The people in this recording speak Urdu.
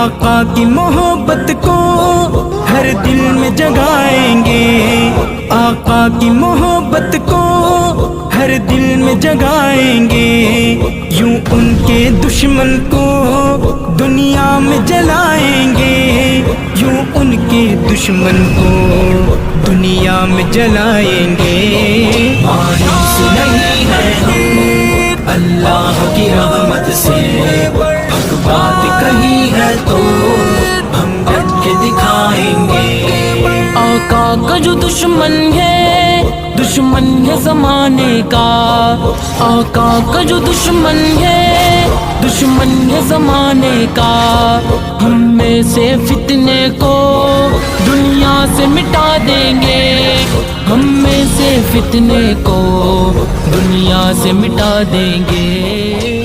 آقا کی محبت کو ہر دل میں جگائیں گے، آقا کی محبت کو ہر دل میں جگائیں گے، یوں ان کے دشمن کو دنیا میں جلائیں گے، یوں ان کے دشمن کو دنیا میں جلائیں گے۔ مایوس نہیں ہیں ہم اللہ کی رحمت سے، حق بات کہی ہے تو ہم ڈٹ کے دکھائیں گے۔ آقا کا جو دشمن ہے زمانے کا، آقا کا جو دشمن ہے زمانے کا، ہم میں سے فتنے کو دنیا سے مٹا دیں گے، ہم میں سے فتنے کو دنیا سے مٹا دیں گے۔